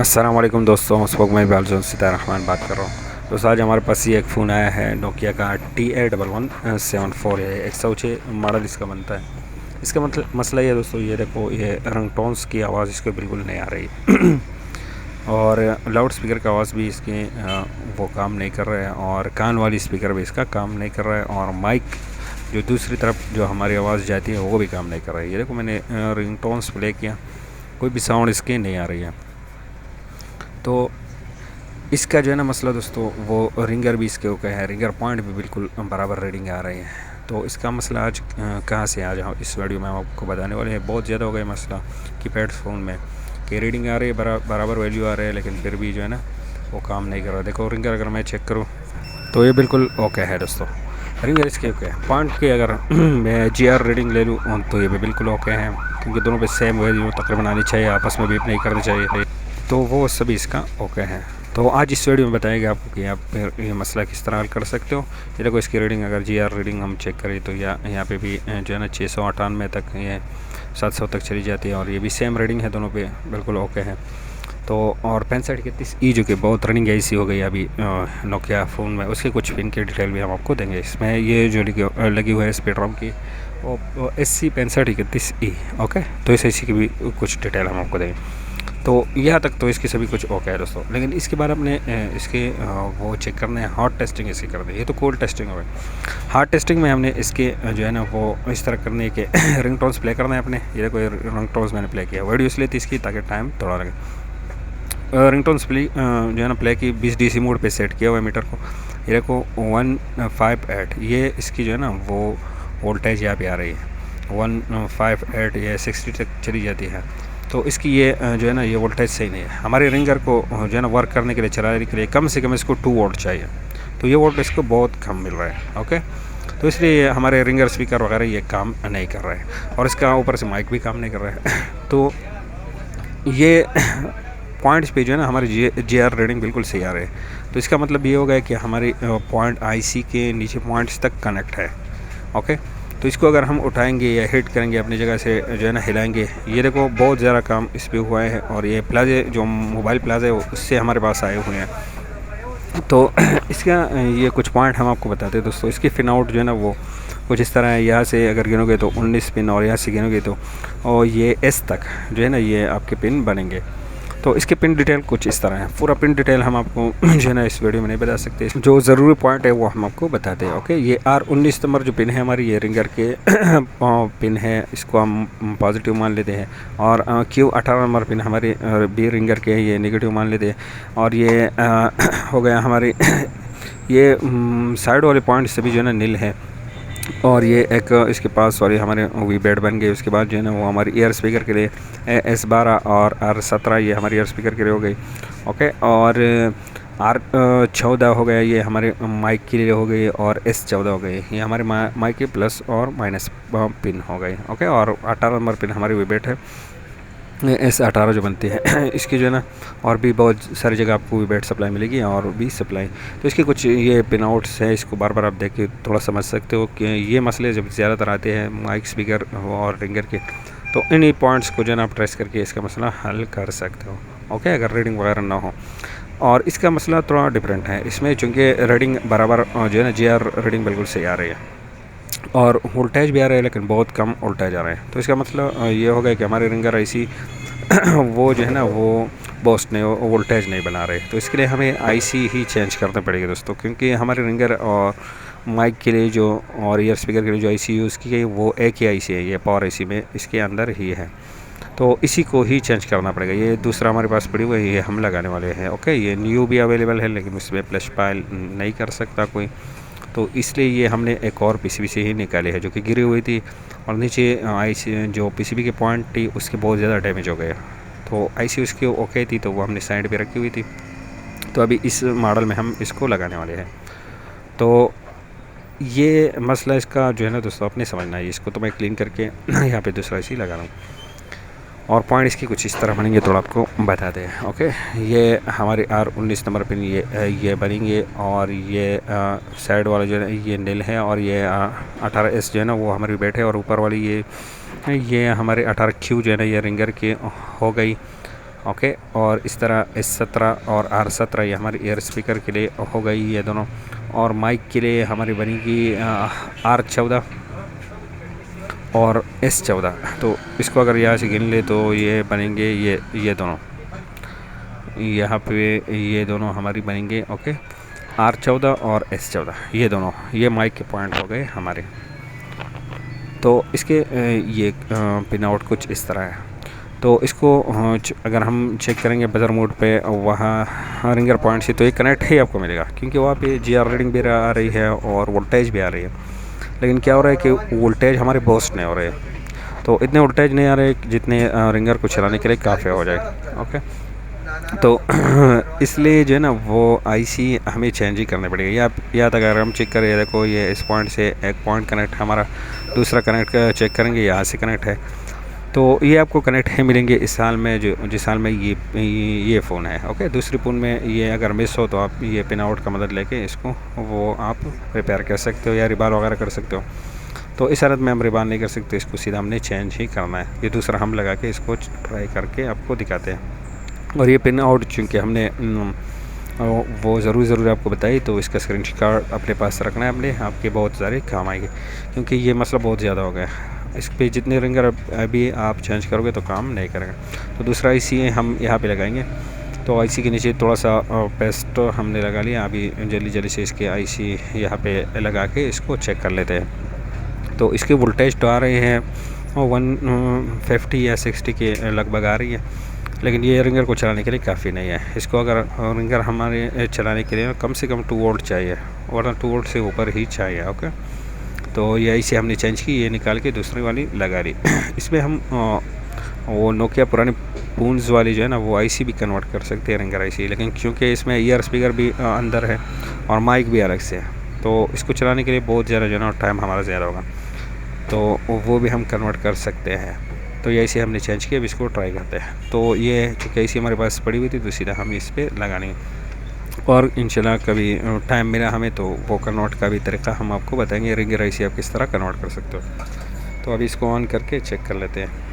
अस्सलाम वालेकुम दोस्तों, स्पोक मैं बालजोन सितार रहमान बात कर रहा हूँ। दोस्तों आज हमारे पास ये एक फ़ोन आया है नोकिया का TA1174 है। 106 मॉडल इसका बनता है। इसका मतलब मसला ये दोस्तों, ये देखो, ये रिंगटोन्स की आवाज़ इसको बिल्कुल नहीं आ रही और लाउड स्पीकर का आवाज़ भी इसके वो काम नहीं कर रहा है, और कान वाली स्पीकर भी इसका काम नहीं कर रहा है, और माइक जो दूसरी तरफ जो हमारी आवाज़ जाती है वो भी काम नहीं कर रहा है। ये देखो, मैंने रिंगटोन्स प्ले किया, कोई भी साउंड इसके नहीं आ रही है। तो इसका जो है ना मसला दोस्तों, वो रिंगर भी इसके ओके है, रिंगर पॉइंट भी बिल्कुल बराबर रीडिंग आ रही है। तो इसका मसला आज कहाँ से आज इस वीडियो में हम आपको बताने वाले हैं। बहुत ज़्यादा हो गया मसला कीपैड फ़ोन में कि रीडिंग आ रही है, बराबर वैल्यू आ रहा है, लेकिन फिर भी जो है ना वो काम नहीं कर रहा। देखो रिंगर अगर मैं चेक करूँ तो ये बिल्कुल ओके है दोस्तों, रिंगर इसके ओके है। पॉइंट की अगर मैं GR रीडिंग ले लूँ तो ये भी बिल्कुल ओके है, क्योंकि दोनों पे सेम वैल्यू तकरीबन आनी चाहिए, आपस में बीप नहीं करनी चाहिए, तो वो सभी इसका ओके है। तो आज इस वीडियो में बताएंगे आपको कि आप ये मसला किस तरह हल कर सकते हो। ये देखो, इसकी रीडिंग अगर GR रीडिंग हम चेक करें तो यहाँ पे भी जो है ना 698 तक, ये 700 तक चली जाती है, और ये भी सेम रीडिंग है, दोनों पे बिल्कुल ओके है। तो और 6531E जो कि बहुत रनिंग ऐसी हो गई अभी नोकिया फ़ोन में, उसके कुछ पिन की डिटेल भी हम आपको देंगे। इसमें ये जो लगी हुई है स्पीड रॉम की, वो SC 6531E ओके। तो इस IC की भी कुछ डिटेल हम आपको देंगे। तो यहाँ तक तो इसकी सभी कुछ ओके है दोस्तों, लेकिन इसके बाद अपने इसके वो चेक करना है, हॉट टेस्टिंग इसकी करनी है। ये तो कोल्ड टेस्टिंग हो गई। हॉट टेस्टिंग में हमने इसके जो है ना वो इस तरह करनी है कि रिंगटोन्स प्ले करना है अपने। ये देखो, रिंगटोन्स मैंने प्ले किया, वीडियो इसलिए थी इसकी ताकि टाइम थोड़ा लगे। रिंगटोन्स प्ले जो है ना प्ले की 20 DC मोड पे सेट किया हुआ है मीटर को। ये देखो 158, ये इसकी जो है ना वो वोल्टेज यहाँ पे आ रही है 158, ये 60 तक चली जाती है। तो इसकी ये जो है ना ये वोल्टेज सही नहीं है। हमारे रिंगर को जो है ना वर्क करने के लिए, चलाने के लिए कम से कम इसको 2 वोल्ट चाहिए, तो ये वोल्ट इसको बहुत कम मिल रहा है ओके। तो इसलिए हमारे रिंगर स्पीकर वगैरह ये काम नहीं कर रहे हैं, और इसका ऊपर से माइक भी काम नहीं कर रहा है तो ये पॉइंट्स पे जो है ना हमारी GR रीडिंग बिल्कुल सही आ रही है। तो इसका मतलब ये होगा कि हमारी पॉइंट IC के नीचे पॉइंट्स तक कनेक्ट है ओके। तो इसको अगर हम उठाएंगे या हिट करेंगे, अपनी जगह से जो है ना हिलाएंगे, ये देखो बहुत ज़्यादा काम इस पर हुआ है, और ये प्लाजे जो मोबाइल प्लाजा है उससे हमारे पास आए हुए हैं। तो इसका ये कुछ पॉइंट हम आपको बताते हैं दोस्तों। इसकी पिन आउट जो है ना वो कुछ इस तरह है। यहाँ से अगर गिनोगे तो 19 पिन, और यहाँ से गिनोगे तो और ये S तक जो है ना ये आपके पिन बनेंगे। तो इसके पिन डिटेल कुछ इस तरह है। पूरा पिन डिटेल हम आपको जो है ना इस वीडियो में नहीं बता सकते, जो ज़रूरी पॉइंट है वो हम आपको बताते हैं ओके। ये R19 नंबर जो पिन है हमारी, ये रिंगर के पिन है, इसको हम पॉजिटिव मान लेते हैं। और Q18 नंबर पिन हमारे B रिंगर के, ये नेगेटिव मान लेते हैं। और ये हो गया हमारे ये साइड वाले पॉइंट सभी जो है ना नील है। और ये एक इसके पास सॉरी हमारे वी बेड बन गए। उसके बाद जो है ना वो हमारी ईयर स्पीकर के लिए S12 और R17, ये हमारी ईयर स्पीकर के लिए हो गई ओके। और R14 हो गया, ये हमारे माइक के लिए हो गई, और S14 हो गई, ये हमारे माइक के प्लस और माइनस पिन हो गए ओके। और 18 नंबर पिन हमारी वी बेट है, S18 जो बनती है इसकी जो है ना, और भी बहुत सारी जगह आपको भी बैट सप्लाई मिलेगी और भी सप्लाई। तो इसके कुछ ये पिन आउट्स है, इसको बार बार आप देख के थोड़ा समझ सकते हो कि ये मसले जब ज़्यादातर आते हैं माइक स्पीकर और रिंगर के, तो इन्हीं पॉइंट्स को जो है ना आप ट्रेस करके इसका मसला हल कर सकते हो ओके, अगर रीडिंग वगैरह ना हो। और इसका मसला थोड़ा डिफरेंट है इसमें, चूँकि रीडिंग बराबर जो है ना GR रीडिंग बिल्कुल सही आ रही है, और वोल्टेज भी आ रहा है, लेकिन बहुत कम वोल्टेज आ रहा है। तो इसका मतलब ये हो गया कि हमारे रिंगर IC वो जो है ना वो बूस्ट नहीं, वोल्टेज नहीं बना रहे। तो इसके लिए हमें IC ही चेंज करना पड़ेगा दोस्तों, क्योंकि हमारे रिंगर और माइक के लिए जो और ईयर स्पीकर के लिए जो IC यूज़ की गई वो एक ही IC है, ये पावर IC में इसके अंदर ही है। तो इसी को ही चेंज करना पड़ेगा। ये दूसरा हमारे पास पड़ी हुई है, ये हम लगाने वाले हैं ओके। ये न्यू भी अवेलेबल है, लेकिन उसमें प्लस पाइल नहीं कर सकता कोई, तो इसलिए ये हमने एक और PCB से ही निकाली है जो कि गिरी हुई थी, और नीचे IC जो PCB के पॉइंट थी उसके बहुत ज़्यादा डैमेज हो गया। तो IC उसकी ओके थी, तो वो हमने साइड पे रखी हुई थी। तो अभी इस मॉडल में हम इसको लगाने वाले हैं। तो ये मसला इसका जो है ना दोस्तों अपने समझना है। इसको तो मैं क्लीन करके यहाँ पे दूसरा IC लगा रहा हूँ, और पॉइंट इसकी कुछ इस तरह बनेंगे, थोड़ा आपको बताते हैं ओके। ये हमारे R19 नंबर पिन ये बनेंगे, और ये साइड वाला जो है ये नील है, और ये 18S जो है ना वो हमारी बैठ है, और ऊपर वाली ये हमारे 18Q जो है ना ये रिंगर की हो गई। ओके। और इस तरह S17 और R17 ये हमारी एयर स्पीकर के लिए हो गई ये दोनों। और माइक के लिए हमारी बनेगी R14 और S14। तो इसको अगर यहाँ से गिन ले तो ये बनेंगे ये दोनों, यहाँ पे ये दोनों हमारी बनेंगे। ओके, R14 और S14 ये दोनों, ये माइक के पॉइंट हो गए हमारे। तो इसके ये पिन आउट कुछ इस तरह है। तो इसको अगर हम चेक करेंगे बजर मोड पे वहाँ रिंगर पॉइंट से, तो ये कनेक्ट ही आपको मिलेगा, क्योंकि वहाँ पे GR रीडिंग भी आ रही है और वोल्टेज भी आ रही है। लेकिन क्या हो रहा है कि वोल्टेज हमारे बूस्ट नहीं हो रहे, तो इतने वोल्टेज नहीं आ रहे जितने रिंगर को चलाने के लिए काफ़ी हो जाए। ओके, तो इसलिए जो है ना वो आईसी हमें चेंज ही करने पड़ेगी। या तो अगर हम चेक करें, देखो ये इस पॉइंट से एक पॉइंट कनेक्ट, हमारा दूसरा कनेक्ट चेक करेंगे यहाँ से कनेक्ट है, तो ये आपको कनेक्ट है मिलेंगे इस साल में, जिस साल में ये फ़ोन है। ओके, दूसरी फ़ोन में ये अगर मिस हो तो आप ये पिन आउट का मदद लेके इसको वो आप रिपेयर कर सकते हो या रिबार वगैरह कर सकते हो। तो इस हालत में हम रिबार नहीं कर सकते, इसको सीधा हमने चेंज ही करना है। ये दूसरा हम लगा के इसको ट्राई करके आपको दिखाते हैं। और ये पिन आउट चूँकि हमने वो ज़रूर आपको बताई, तो इसका स्क्रीनशॉट अपने पास रखना है अपने, आपके बहुत सारे काम आएंगे, क्योंकि ये मसला बहुत ज़्यादा हो गया। इस पे जितने रिंगर अभी आप चेंज करोगे तो काम नहीं करेगा। तो दूसरा आईसी हम यहाँ पे लगाएंगे। तो आईसी के नीचे थोड़ा सा पेस्ट हमने लगा लिया। अभी जल्दी से इसके आईसी यहाँ पे लगा के इसको चेक कर लेते हैं। तो इसके वोल्टेज तो आ रहे हैं 150 या 60 के लगभग आ रही है, लेकिन ये रिंगर को चलाने के लिए काफ़ी नहीं है। इसको अगर रिंगर हमारे चलाने के लिए कम से कम 2 वोल्ट चाहिए, वरना 2 वोल्ट से ऊपर ही चाहिए। ओके, तो ये ऐसे हमने चेंज की, ये निकाल के दूसरी वाली लगा ली। इसमें हम वो नोकिया पुरानी पूंस वाली जो है ना वो आईसी भी कन्वर्ट कर सकते हैं रिंगर आईसी, लेकिन क्योंकि इसमें ईयर स्पीकर भी अंदर है और माइक भी अलग से है, तो इसको चलाने के लिए बहुत ज़्यादा जो है ना टाइम हमारा ज़्यादा होगा, तो वो भी हम कन्वर्ट कर सकते हैं। तो ये ऐसे हमने चेंज किया, अब इसको ट्राई करते हैं। तो ये चूँकि ऐसी हमारे पास पड़ी हुई थी, तो सीधा हम इस पर लगाने, और इंशाल्लाह कभी टाइम मिला हमें तो वो कन्वर्ट का भी तरीका हम आपको बताएंगे, रिंगर आईसी आप किस तरह कन्वर्ट कर सकते हो। तो अभी इसको ऑन करके चेक कर लेते हैं।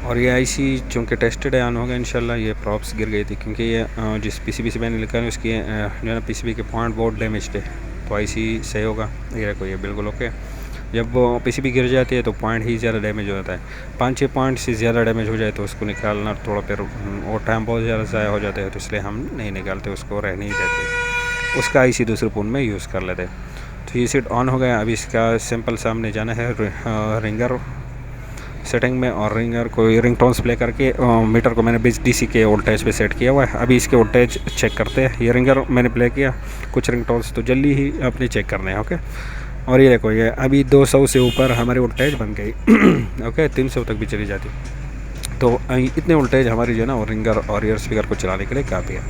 और ये आईसी चूँकि टेस्टेड है, ऑन होगा इंशाल्लाह। ये प्रॉप्स गिर गई थी, क्योंकि ये जिस पीसीबी से मैंने लिखा है उसकी जो है ना पीसीबी के पॉइंट बहुत डैमेज्ड है, तो आईसी सही होगा। ये देखो ये बिल्कुल ओके। जब वो पीसीबी गिर जाती है तो पॉइंट ही ज़्यादा डैमेज हो जाता है। 5-6 पॉइंट से ज़्यादा डैमेज हो जाए तो उसको निकालना थोड़ा फिर और टाइम बहुत ज़्यादा ज़ाया हो जाता है, तो इसलिए हम नहीं निकालते, उसको रहने ही देते, उसका आईसी दूसरे फ़ोन में यूज़ कर लेते। तो ये सेट ऑन हो गया। अभी इसका सिंपल सामने जाना है रिंगर सेटिंग में, और रिंगर को रिंग टोन्स प्ले करके मीटर को मैंने DC के वोल्टेज पे सेट किया हुआ है। अभी इसके वोल्टेज चेक करते हैं। ये रिंगर मैंने प्ले किया, कुछ रिंग टोन्स तो जल्दी ही अपने चेक करने हैं। ओके, और ये देखो ये अभी 200 से ऊपर हमारी वोल्टेज बन गई। ओके, 300 तक भी चली जाती, तो इतने वोल्टेज हमारी जो है ना और रिंगर और ईयर स्पीकर को चलाने के लिए काफ़ी है।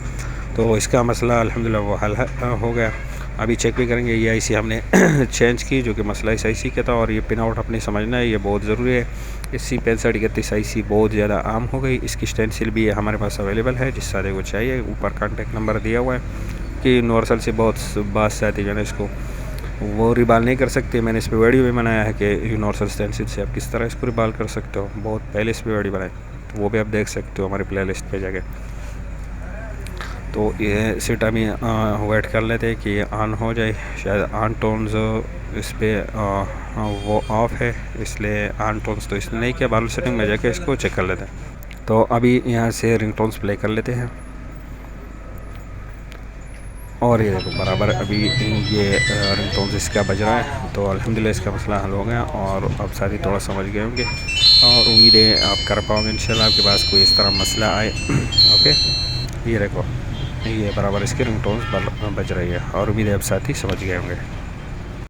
तो इसका मसला अल्हम्दुलिल्लाह वो हल हो गया। अभी चेक भी करेंगे। ये आईसी हमने चेंज की, जो कि मसला इस आईसी का था, और ये पिन आउट अपने समझना है, ये बहुत ज़रूरी है। इस C6531 आईसी बहुत ज़्यादा आम हो गई। इसकी स्टेंसिल भी हमारे पास अवेलेबल है, जिस सारे को चाहिए ऊपर कॉन्टेक्ट नंबर दिया हुआ है। कि यूनिवर्सल से बहुत बात से आती है, इसको वो रिबाल नहीं कर सकते। मैंने इस पर वीडियो भी बनाया है कि यूनिवर्सल स्टेंसिल से आप किस तरह इसको रिबाल कर सकते हो, बहुत पहले इस पर वीडियो बनाए, तो वो भी आप देख सकते हो हमारी प्लेलिस्ट पे जाके। तो ये सेट अभी वेट कर लेते हैं कि ऑन हो जाए। शायद ऑन टोन्स इस पर वो ऑफ है, इसलिए ऑन टोन्स तो इसने नहीं किया। बाल सेटिंग में जाके इसको चेक कर लेते हैं। तो अभी यहाँ से रिंग टोन्स प्ले कर लेते हैं, और ये देखो बराबर अभी ये रिंग टोन्स इसका बज रहा है। तो अल्हम्दुलिल्लाह इसका मसला हल हो गया, और अब साथी थोड़ा समझ गए होंगे, और उम्मीद है आप कर पाओगे इंशाल्लाह। आपके पास कोई इस तरह मसला आए। ओके, ये देखो ये बराबर इसके रिंग टोन्स बज रही है, और उम्मीद है आप साथी समझ गए होंगे।